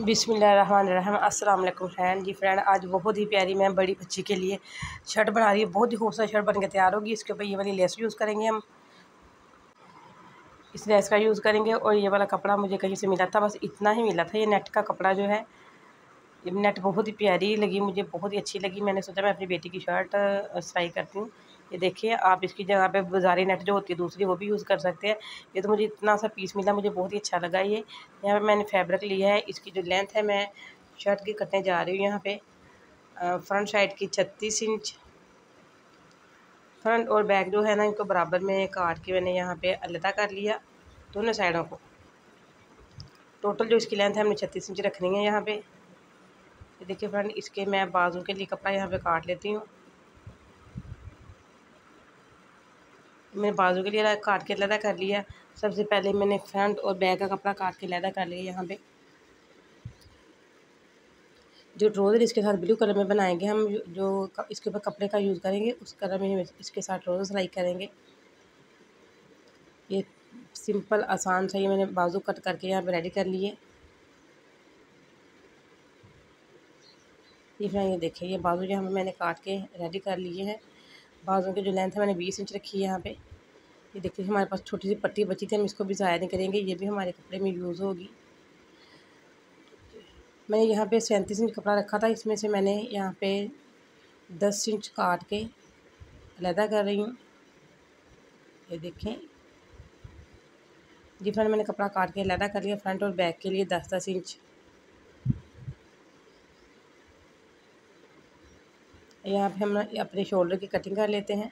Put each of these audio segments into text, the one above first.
बिस्मिल्लाहिर्रहमानिर्रहीम। अस्सलाम वालेकुम फ्रेंड। जी फ्रेंड, आज बहुत ही प्यारी मैं बड़ी बच्ची के लिए शर्ट बना रही हूँ। बहुत ही खूबसूरत शर्ट बन के तैयार होगी। इसके ऊपर ये वाली लेस यूज़ करेंगे हम, इस लेस का यूज़ करेंगे। और ये वाला कपड़ा मुझे कहीं से मिला था, बस इतना ही मिला था। ये नेट का कपड़ा जो है, ये नेट बहुत ही प्यारी लगी मुझे, बहुत ही अच्छी लगी। मैंने सोचा मैं अपनी बेटी की शर्ट सिलाई करती हूँ। ये देखिए, आप इसकी जगह पे बाजारी नेट जो होती है दूसरी, वो भी यूज़ कर सकते हैं। ये तो मुझे इतना सा पीस मिला, मुझे बहुत ही अच्छा लगा। ये यहाँ पे मैंने फैब्रिक लिया है। इसकी जो लेंथ है, मैं शर्ट की कटने जा रही हूँ। यहाँ पे फ्रंट साइड की 36 इंच, फ्रंट और बैक जो है ना, इनको बराबर में काट के मैंने यहाँ पे अलग कर लिया दोनों साइडों को। टोटल जो इसकी लेंथ है हमने 36 इंच रखनी है यहाँ पे। ये देखिए फ्रेंड, इसके मैं बाजू के लिए कपड़ा यहाँ पे काट लेती हूँ। मैंने बाजू के लिए काट के अलग कर लिया। सबसे पहले मैंने फ्रंट और बैक का कपड़ा काट के अलग कर लिया। यहाँ पे जो ट्राउज़र इसके साथ ब्लू कलर में बनाएंगे हम, जो इसके ऊपर कपड़े का यूज़ करेंगे, उस कलर में हम इसके साथ ट्राउज़र सिलाई करेंगे। ये सिंपल आसान सा ये मैंने बाजू कट करके यहाँ पे रेडी कर लिए। ये देखिए, ये बाजू यहाँ पे मैंने काट के रेडी कर लिए हैं। बाजू की जो लेंथ है मैंने 20 इंच रखी है यहाँ पे। ये देखिए, हमारे पास छोटी सी पट्टी बची थी, हम इसको भी ज़ाया नहीं करेंगे, ये भी हमारे कपड़े में यूज़ होगी। मैंने यहाँ पे 37 इंच कपड़ा रखा था, इसमें से मैंने यहाँ पे 10 इंच काट के अलग कर रही हूँ। ये देखें जी फ्रेंड, मैंने कपड़ा काट के अलग कर लिया फ्रंट और बैक के लिए 10-10 इंच। यहाँ पे हम अपने शोल्डर की कटिंग कर लेते हैं।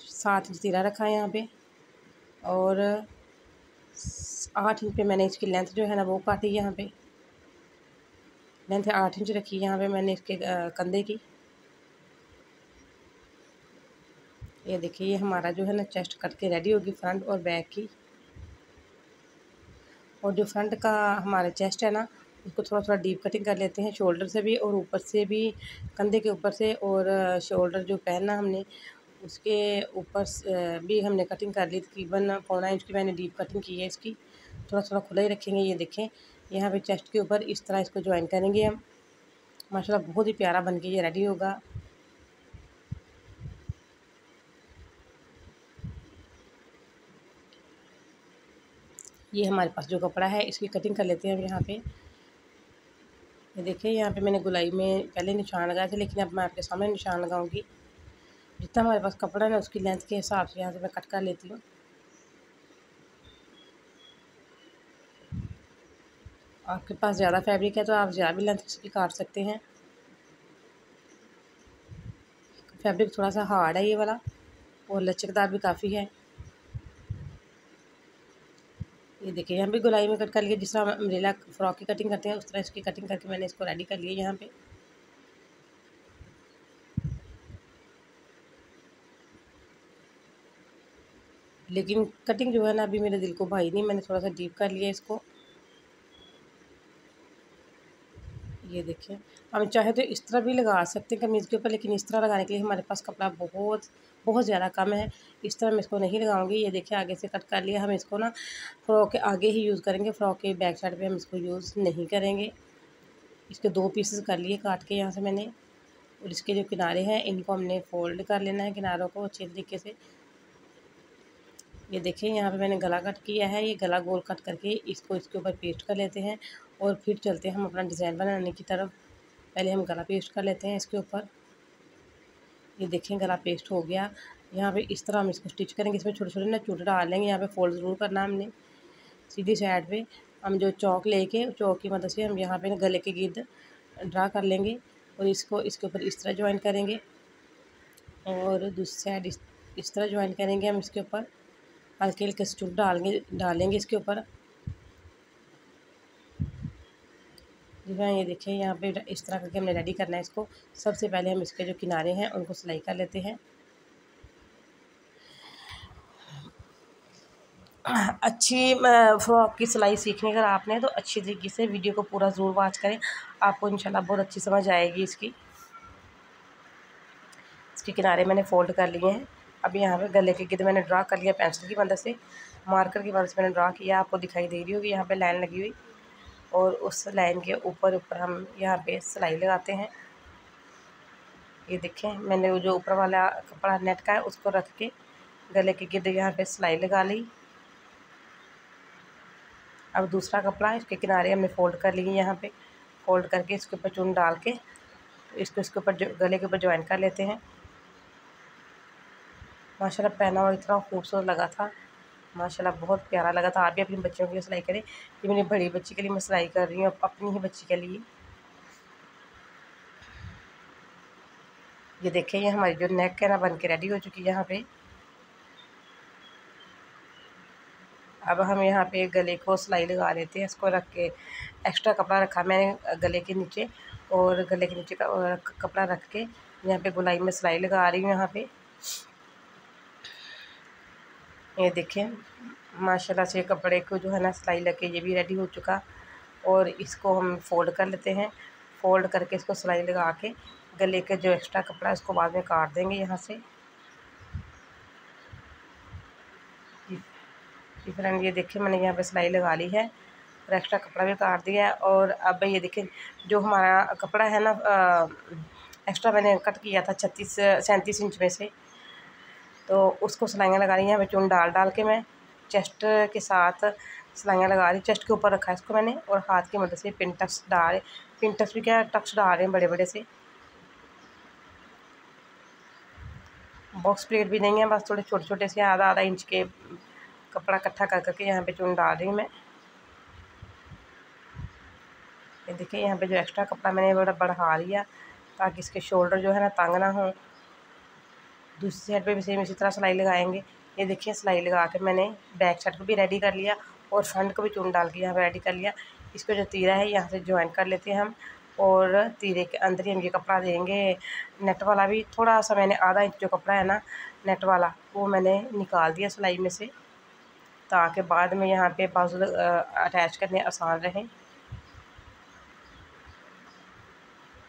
7 इंच तीरा रखा है यहाँ पे, और 8 इंच पे मैंने इसकी लेंथ जो है ना वो काटी। यहाँ पे लेंथ 8 इंच रखी है यहाँ पे मैंने इसके कंधे की। ये देखिए, ये हमारा जो है ना चेस्ट कट के रेडी होगी फ्रंट और बैक की। और जो फ्रंट का हमारा चेस्ट है ना, उसको थोड़ा थोड़ा डीप कटिंग कर लेते हैं, शोल्डर से भी और ऊपर से भी, कंधे के ऊपर से। और शोल्डर जो पहनना हमने, उसके ऊपर भी हमने कटिंग कर ली। तकरीबन 1.25 इंच की मैंने डीप कटिंग की है इसकी। थोड़ा थोड़ा खुला ही रखेंगे। ये देखें, यहाँ पे चेस्ट के ऊपर इस तरह इसको ज्वाइन करेंगे हम। माशाल्लाह बहुत ही प्यारा बन के ये रेडी होगा। ये हमारे पास जो कपड़ा है, इसकी कटिंग कर लेते हैं हम यहाँ पे। ये देखिए, यहाँ पे मैंने गुलाई में पहले निशान लगाए थे, लेकिन अब मैं आपके सामने निशान लगाऊंगी। जितना हमारे पास कपड़ा है ना, उसकी लेंथ के हिसाब से यहाँ से मैं कट कर लेती हूँ। आपके पास ज़्यादा फैब्रिक है तो आप ज़्यादा भी लेंथ इसकी काट सकते हैं। फैब्रिक थोड़ा सा हार्ड है ये वाला, और लचकदार भी काफ़ी है। ये देखिए, यहाँ पे गुलाई में कट कर लिया, जिस तरह अम्ब्रेला फ्रॉक की कटिंग करते हैं उस तरह इसकी कटिंग करके मैंने इसको रेडी कर लिया यहाँ पे। लेकिन कटिंग जो है ना, अभी मेरे दिल को भाई नहीं, मैंने थोड़ा सा डीप कर लिया इसको। ये देखिए, हम चाहे तो इस तरह भी लगा सकते हैं कमीज़ के ऊपर, लेकिन इस तरह लगाने के लिए हमारे पास कपड़ा बहुत बहुत ज़्यादा कम है। इस तरह मैं इसको नहीं लगाऊंगी। ये देखिए, आगे से कट कर लिया। हम इसको ना फ्रॉक के आगे ही यूज़ करेंगे, फ्रॉक के बैक साइड पे हम इसको यूज़ नहीं करेंगे। इसके 2 पीसेस कर लिए काट के यहाँ से मैंने। और इसके जो किनारे हैं, इनको हमने फोल्ड कर लेना है, किनारों को अच्छे तरीके से। ये देखिए, यहाँ पे मैंने गला कट किया है। ये गला गोल कट करके इसको इसके ऊपर पेस्ट कर लेते हैं, और फिर चलते हैं हम अपना डिज़ाइन बनाने की तरफ। पहले हम गला पेस्ट कर लेते हैं इसके ऊपर। ये देखें, गला पेस्ट हो गया। यहाँ पे इस तरह हम इसको स्टिच करेंगे। इसमें छोटे छोटे ना चूटे डाल लेंगे। यहाँ पे फोल्ड ज़रूर करना हमने। सीधी साइड पे हम जो चौक लेके, चौक की मदद से हम यहाँ पे गले के गिर्द ड्रा कर लेंगे, और इसको इसके ऊपर इस तरह ज्वाइन करेंगे, और दूसरी साइड इस तरह ज्वाइन करेंगे हम इसके ऊपर। हल्के हल्के से चूट डालेंगे इसके ऊपर। जी हाँ, ये देखिए, यहाँ पे इस तरह करके हमने रेडी करना है इसको। सबसे पहले हम इसके जो किनारे हैं उनको सिलाई कर लेते हैं। अच्छी फ्रॉक की सिलाई सीखने का आपने तो अच्छी तरीके से वीडियो को पूरा ज़रूर वॉच करें, आपको इंशाल्लाह बहुत अच्छी समझ आएगी इसकी। इसके किनारे मैंने फ़ोल्ड कर लिए हैं। अब यहाँ पे गले के गिर्द मैंने ड्रा कर लिया पेंसिल की मदद से, मार्कर की मदद से मैंने ड्रा किया। आपको दिखाई दे रही होगी यहाँ पे लाइन लगी हुई। और उस लाइन के ऊपर ऊपर हम यहाँ पे सिलाई लगाते हैं। ये देखें, मैंने वो जो ऊपर वाला कपड़ा नेट का है उसको रख के गले के गिर्द यहाँ पे सिलाई लगा ली। अब दूसरा कपड़ा इसके किनारे हमने फ़ोल्ड कर लिए, यहाँ पे फ़ोल्ड करके इसके ऊपर चुन डाल के इसको इसके ऊपर गले के ऊपर ज्वाइन कर लेते हैं। माशाल्लाह पहना हुआ इतना खूबसूरत लगा था, माशाल्लाह बहुत प्यारा लगा था। आप भी अपनी बच्चियों के लिए सिलाई करें। ये मेरी बड़ी बच्ची के लिए मैं सिलाई कर रही हूँ, अपनी ही बच्ची के लिए। ये देखें, ये हमारी जो नेक है ना बन के रेडी हो चुकी है यहाँ पे। अब हम यहाँ पे गले को सिलाई लगा लेते हैं। इसको रख के एक्स्ट्रा कपड़ा रखा मैंने गले के नीचे, और गले के नीचे का कपड़ा रख के यहाँ पे गोलाई में सिलाई लगा रही हूँ यहाँ पे। ये देखें, माशाल्लाह से कपड़े को जो है ना सिलाई लगे ये भी रेडी हो चुका। और इसको हम फोल्ड कर लेते हैं। फोल्ड करके इसको सिलाई लगा के गले के जो एक्स्ट्रा कपड़ा है उसको बाद में काट देंगे यहाँ से। फ्रेंड, ये देखिए मैंने यहाँ पे सिलाई लगा ली है और एक्स्ट्रा कपड़ा भी काट दिया है। और अब ये देखिए जो हमारा कपड़ा है ना एक्स्ट्रा मैंने कट किया था 37 इंच में से, तो उसको सिलाइयाँ लगा रही हैं। मैं चुन डाल डाल के मैं चेस्ट के साथ सिलाइयाँ लगा रही, चेस्ट के ऊपर रखा है इसको मैंने, और हाथ की मदद से पिन टक्स भी क्या टक्स डाल रहे हैं बड़े बड़े से। बॉक्स प्लेट भी नहीं है, बस थोड़े छोटे छोटे से आधा आधा इंच के कपड़ा इकट्ठा कर करके यहाँ पे चुन डाल रही हूँ मैं। ये देखिए यहाँ पे जो एक्स्ट्रा कपड़ा मैंने बड़ा बढ़ा लिया ताकि इसके शोल्डर जो है ना तंग ना हो। दूसरी साइड पे भी सेम इसी तरह सिलाई लगाएंगे। ये देखिए सिलाई लगा के मैंने बैक साइड को भी रेडी कर लिया और फ्रंट को भी चुन डाल के यहाँ पे रेडी कर लिया। इसको जो तीरा है यहाँ से ज्वाइन कर लेते हैं हम, और तीरे के अंदर ही हम ये कपड़ा देंगे। नेट वाला भी थोड़ा सा मैंने आधा इंच जो कपड़ा है ना नेट वाला वो मैंने निकाल दिया सिलाई में से, ताकि बाद में यहाँ पे बाजू अटैच करने आसान रहें।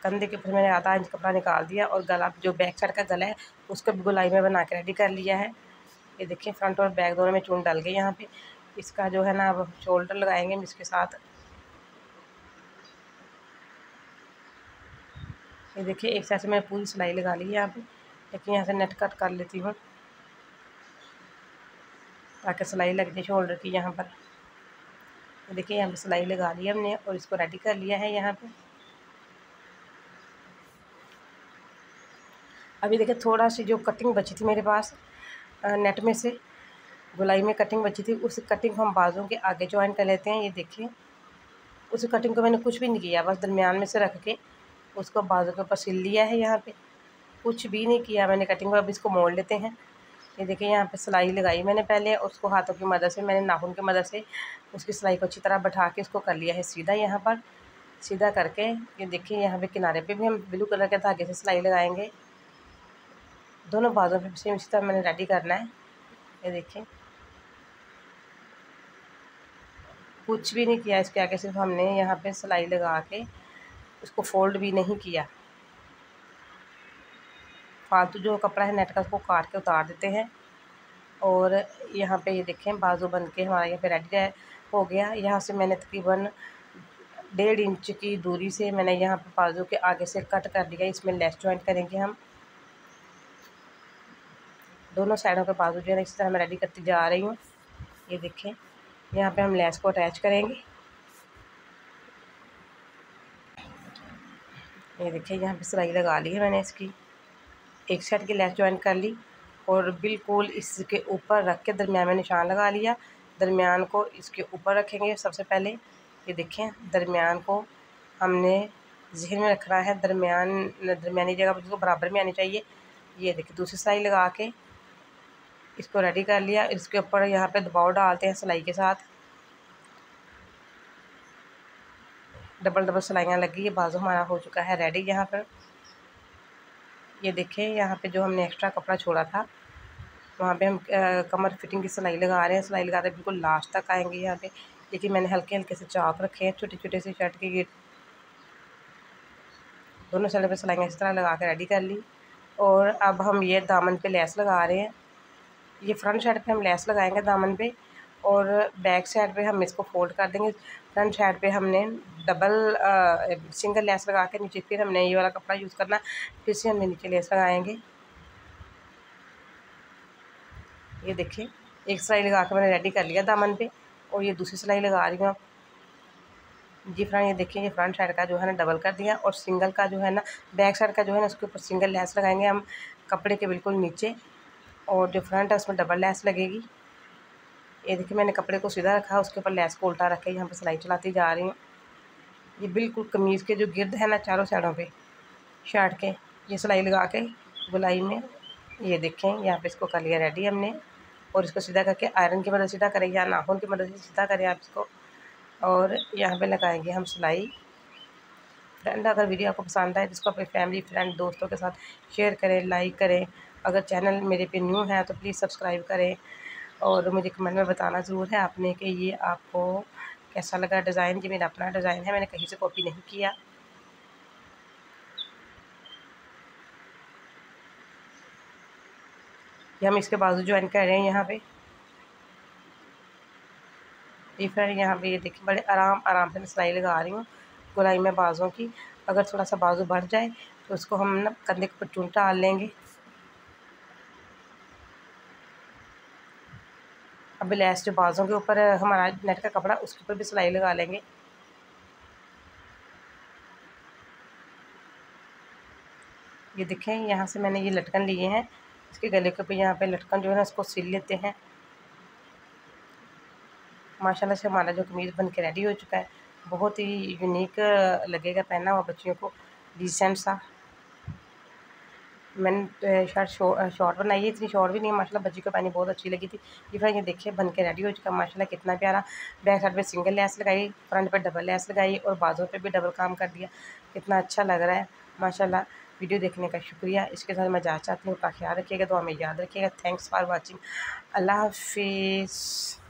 कंधे के ऊपर मैंने आधा इंच कपड़ा निकाल दिया और गला जो बैक साइड का गला है उसको भी गोलाई में बना के रेडी कर लिया है। ये देखिए फ्रंट और बैक दोनों में चून डाल गए यहाँ पे। इसका जो है ना अब शोल्डर लगाएंगे हम इसके साथ। ये देखिए एक साइड से मैंने पूरी सिलाई लगा ली है यहाँ पे, लेकिन यहाँ से नेट कट कर लेती हूँ ताकि सिलाई लग जाए शोल्डर की यहाँ पर। ये देखिए यहाँ पे सिलाई लगा ली हमने और इसको रेडी कर लिया है यहाँ पे। अभी देखिए थोड़ा सी जो कटिंग बची थी मेरे पास नेट में से, गोलाई में कटिंग बची थी, उस कटिंग को हम बाजू के आगे ज्वाइन कर लेते हैं। ये देखिए उस कटिंग को मैंने कुछ भी नहीं किया, बस दरमियान में से रख के उसको बाजू के ऊपर सिल लिया है यहाँ पे, कुछ भी नहीं किया मैंने कटिंग को। अब इसको मोड़ लेते हैं। ये देखिए यहाँ पे सिलाई लगाई मैंने पहले, उसको हाथों की मदद से मैंने नाखून की मदद से उसकी सिलाई को अच्छी तरह बैठा के उसको कर लिया है सीधा। यहाँ पर सीधा करके ये देखिए यहाँ पे किनारे पे भी हम ब्लू कलर के धागे से सिलाई लगाएंगे। दोनों बाजू पे सेम इसी तरह मैंने रेडी करना है। ये देखिए कुछ भी नहीं किया इसके आगे, सिर्फ हमने यहाँ पे सिलाई लगा के उसको फोल्ड भी नहीं किया। फालतू जो कपड़ा है नेट का उसको काट के उतार देते हैं। और यहाँ पे ये देखें बाजू बन के हमारा यहाँ पे रेडी हो गया। यहाँ से मैंने तकरीबन 1.5 इंच की दूरी से मैंने यहाँ पे बाजू के आगे से कट कर दिया। इसमें लेस ज्वाइंट करेंगे हम, दोनों साइडों के बाजू जो है इस तरह मैं रेडी करती जा रही हूँ। ये देखें यहाँ पे हम लेस को अटैच करेंगे। ये देखिए यहाँ पे सिलाई लगा ली है मैंने इसकी, एक साइड की लेस ज्वाइन कर ली और बिल्कुल इसके ऊपर रख के दरमियान में निशान लगा लिया। दरमियान को इसके ऊपर रखेंगे सबसे पहले। ये देखें दरमियान को हमने जहन में रखना है, दरमियानी जगह बिल्कुल बराबर में आनी चाहिए। ये देखिए दूसरी सिलाई लगा के इसको रेडी कर लिया। इसके ऊपर यहाँ पे दबाव डालते हैं सिलाई के साथ, डबल डबल सिलाइयाँ लगी। ये बाजू हमारा हो चुका है रेडी यहाँ पर। ये देखें यहाँ पे जो हमने एक्स्ट्रा कपड़ा छोड़ा था वहाँ पे हम कमर फिटिंग की सिलाई लगा रहे हैं। सिलाई लगाते बिल्कुल लास्ट तक आएंगे यहाँ पे, लेकिन मैंने हल्के हल्के से चाक रखे हैं छोटे छोटे से शर्ट के गिर। दोनों साइड पे सिलाइयाँ इस तरह लगा के रेडी कर ली। और अब हम ये दामन पे लेस लगा रहे हैं। ये फ्रंट साइड पे हम लेस लगाएंगे दामन पे, और बैक साइड पे हम इसको फोल्ड कर देंगे। फ्रंट साइड पे हमने डबल सिंगल लेस लगा के नीचे फिर हमने ये वाला कपड़ा यूज़ करना, फिर से हमने नीचे लेस लगाएंगे। ये देखिए एक सिलाई लगा के मैंने रेडी कर लिया दामन पे, और ये दूसरी सिलाई लगा रही हूँ जी फ्रेंड। ये देखिए ये फ्रंट साइड का जो है ना डबल कर दिया, और सिंगल का जो है ना बैक साइड का जो है ना उसके ऊपर सिंगल लेस लगाएंगे हम कपड़े के बिल्कुल नीचे, और जो फ्रंट है उसमें डबल लेस लगेगी। ये देखिए मैंने कपड़े को सीधा रखा, उसके ऊपर लेस को उल्टा रख के यहाँ पर सिलाई चलाती जा रही हूँ। ये बिल्कुल कमीज़ के जो गिर्द है ना चारों साइडों पे शर्ट के, ये सिलाई लगा के गोलाई में, ये देखें यहाँ पे इसको कर लिया रेडी हमने। और इसको सीधा करके आयरन की मदद से सीधा करें या नाखून की मदद से सीधा करें आप इसको, और यहाँ पे लगाएंगे हम सिलाई। फ्रेंड अगर वीडियो आपको पसंद आए तो इसको अपने फैमिली फ्रेंड दोस्तों के साथ शेयर करें, लाइक करें। अगर चैनल मेरे पे न्यू है तो प्लीज़ सब्सक्राइब करें, और मुझे कमेंट में बताना ज़रूर है आपने कि ये आपको कैसा लगा डिज़ाइन। ये मेरा अपना डिज़ाइन है, मैंने कहीं से कॉपी नहीं किया। ये हम इसके बाजू ज्वाइन कर रहे हैं यहाँ पे। ये फ्रेंड यहाँ पे ये देखिए बड़े आराम आराम से मैं सिलाई लगा रही हूँ गोलाई में बाजुओं की। अगर थोड़ा सा बाजू बढ़ जाए तो उसको हम ना कंधे के ऊपर चूंटा डाल लेंगे। अब लेस जो बाजुओं के ऊपर हमारा नेट का कपड़ा उसके ऊपर भी सिलाई लगा लेंगे। ये देखें यहाँ से मैंने ये लटकन लिए हैं, इसके गले के ऊपर यहाँ पे लटकन जो है ना उसको सिल लेते हैं। माशाल्लाह से हमारा जो कमीज़ बन के रेडी हो चुका है, बहुत ही यूनिक लगेगा पहना हुआ बच्चियों को, डिसेंट सा। मैंने शर्ट शॉर्ट बनाई है, इतनी शॉर्ट भी नहीं है माशाल्लाह, बच्ची को पहनी बहुत अच्छी लगी थी। ये फ्रेंड ये देखिए बन के रेडी हो चुका है माशाल्लाह कितना प्यारा। बैक साइड पे सिंगल लेस लगाई, फ्रंट पे डबल लेस लगाई, और बाजू पे भी डबल काम कर दिया। कितना अच्छा लग रहा है माशाल्लाह। वीडियो देखने का शुक्रिया। इसके साथ मैं जा चाहती हूँ, अपना ख्याल रखिएगा, तो हमें याद रखिएगा। Thanks for watching. अल्लाह हाफिज़।